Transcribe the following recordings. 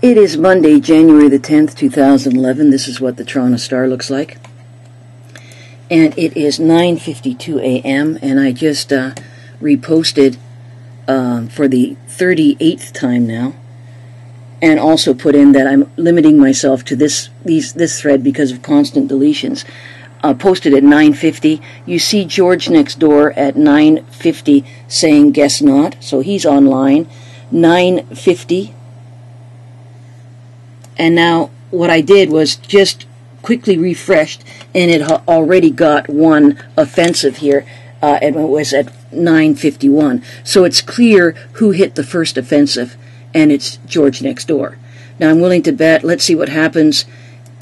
It is Monday, January the 10th, 2011. This is what the Toronto Star looks like. And it is 9:52 a.m. and I just reposted for the 38th time now, and also put in that I'm limiting myself to this thread because of constant deletions. Posted at 9:50. You see George next door at 9:50 saying guess not, so he's online. 9:50. And now what I did was just quickly refreshed, and it already got one offensive here, and it was at 9:51. So it's clear who hit the first offensive, and it's George next door. Now I'm willing to bet, let's see what happens.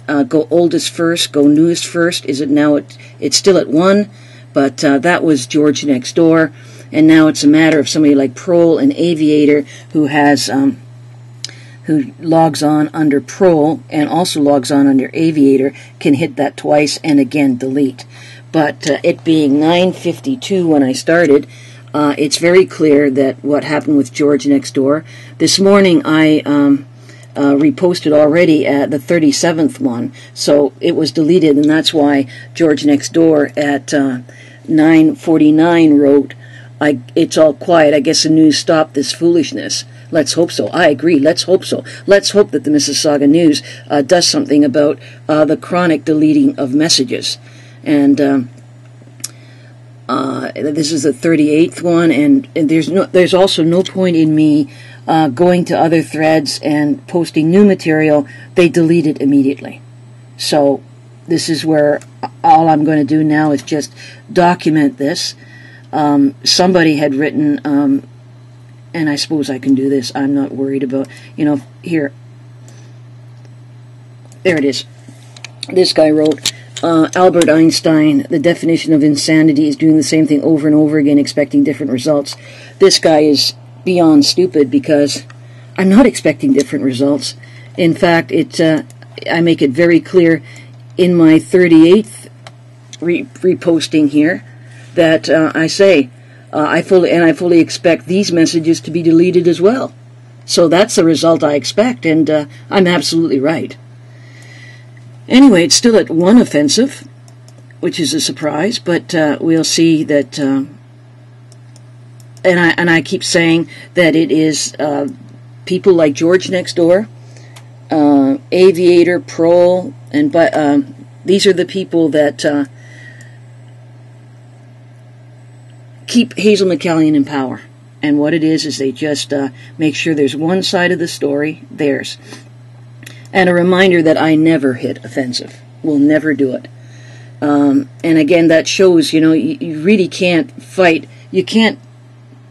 Go oldest first, go newest first. Is it now? It's still at 1, but that was George next door. And now it's a matter of somebody like Prole and Aviator who has... who logs on under Prole and also logs on under Aviator, can hit that twice and again delete. But it being 9:52 when I started, it's very clear that what happened with George next door. This morning I reposted already at the 37th one, so it was deleted, and that's why George next door at 9:49 wrote, it's all quiet. I guess the news stopped this foolishness. Let's hope so. I agree. Let's hope so. Let's hope that the Mississauga News does something about the chronic deleting of messages. And this is the 38th one, and there's also no point in me going to other threads and posting new material. They delete it immediately. So this is where all I'm going to do now is just document this. Somebody had written... and I suppose I can do this. I'm not worried about, here. There it is. This guy wrote, Albert Einstein, the definition of insanity is doing the same thing over and over again, expecting different results. This guy is beyond stupid because I'm not expecting different results. In fact, I make it very clear in my 38th reposting here that I say, I fully expect these messages to be deleted as well. So that's the result I expect, and I'm absolutely right. Anyway, it's still at 1 offensive, which is a surprise, but we'll see that. And I keep saying that it is people like George next door, Aviator, Prole, and these are the people that. Keep Hazel McCallion in power. And what it is they just make sure there's one side of the story, theirs. And a reminder that I never hit offensive. Will never do it. And again, that shows, you really can't fight. You can't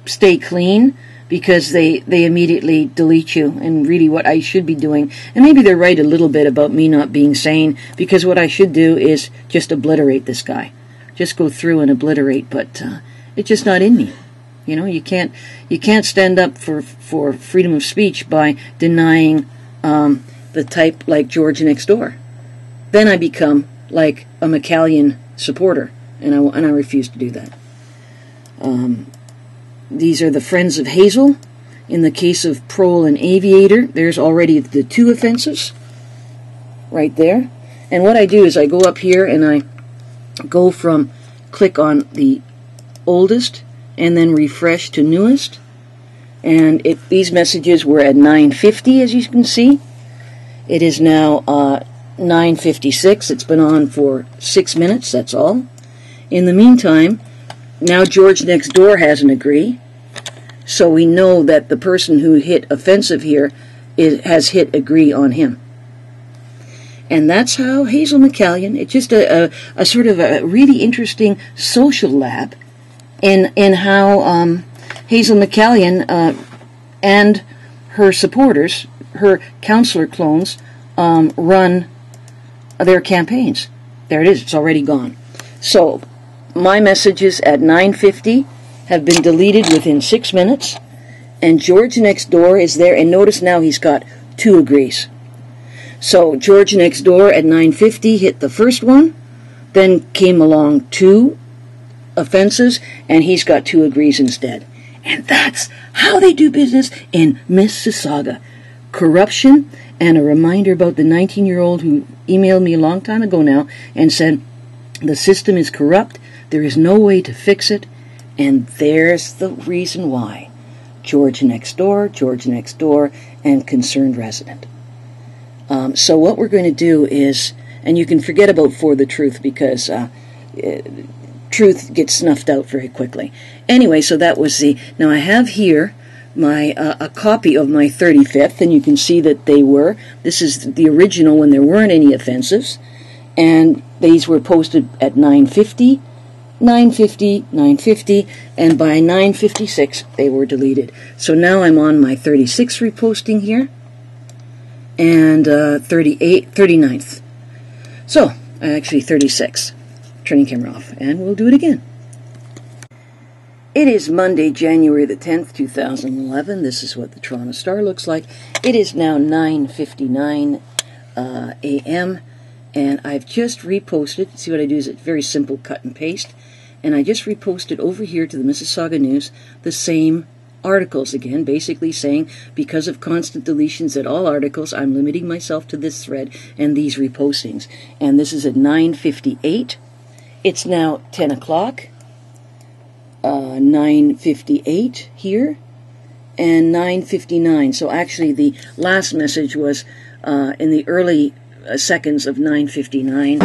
stay clean because they immediately delete you. And really what I should be doing, and maybe they're right a little bit about me not being sane, because what I should do is just obliterate this guy. Just go through and obliterate, but... it's just not in me. You can't stand up for freedom of speech by denying the type like George next door. Then I become like a McCallion supporter, and I refuse to do that. These are the friends of Hazel. In the case of Prole and Aviator, there's already the 2 offenses right there. And what I do is I go up here and I go from click on the oldest and then refresh to newest, and these messages were at 9:50, as you can see. It is now 9:56. It's been on for 6 minutes, that's all. In the meantime, now George next door has an agree, so we know that the person who hit offensive here has hit agree on him. And that's how Hazel McCallion, it's just a sort of a really interesting social lab in how Hazel McCallion and her supporters, her counselor clones, run their campaigns. There it is. It's already gone. So my messages at 9:50 have been deleted within 6 minutes, and George next door is there, and notice now he's got 2 agrees. So George next door at 9:50 hit the first one, then came along 2 offenses, and he's got 2 agrees instead. And that's how they do business in Mississauga. corruption, and a reminder about the 19-year-old who emailed me a long time ago now and said, the system is corrupt, there is no way to fix it, and there's the reason why. George next door, and concerned resident. So what we're going to do is, and you can forget about For the Truth because truth gets snuffed out very quickly. Anyway, so that was the, now I have here my a copy of my 35th, and you can see that they were, this is the original when there weren't any offensives, and these were posted at 9:50, 9:50, 9:50, and by 9:56 they were deleted. So now I'm on my 36th reposting here, and 39th. So, actually 36. Turning camera off, and we'll do it again. It is Monday, January the 10th, 2011. This is what the Toronto Star looks like. It is now 9:59 a.m., and I've just reposted. See what I do is it's very simple cut and paste, and I just reposted over here to the Mississauga News the same articles again, basically saying because of constant deletions at all articles, I'm limiting myself to this thread and these repostings. And this is at 9:58. It's now 10 o'clock, 9:58 here, and 9:59. So actually the last message was in the early seconds of 9:59.